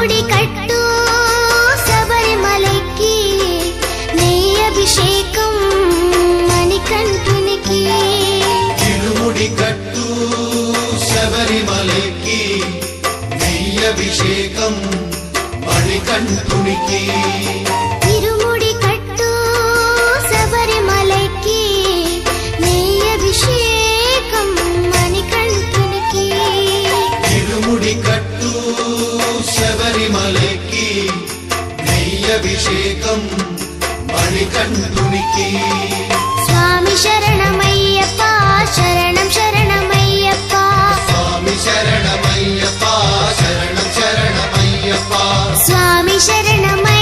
ఇరుముడి కట్టు శబరిమలకి నెయ్యభిషేకం మణికంఠునికి ఇరుముడి కట్టు శబరిమలకి నెయ్యభిషేకం మణికంఠునికి ఇరుముడి కట్టు శబరిమలకి నెయ్యభిషేకం మణికంఠునికి ఇరుముడి కట్టు శబరిమలకి నెయ్యభిషేకం మణికంఠునికి స్వామి శరణమయ్యప్ప శరణం శరణమయ్యప్ప స్వామి శరణమయ్యప్ప శరణం శరణమయ్యప్ప స్వామి శరణమయ్యప్ప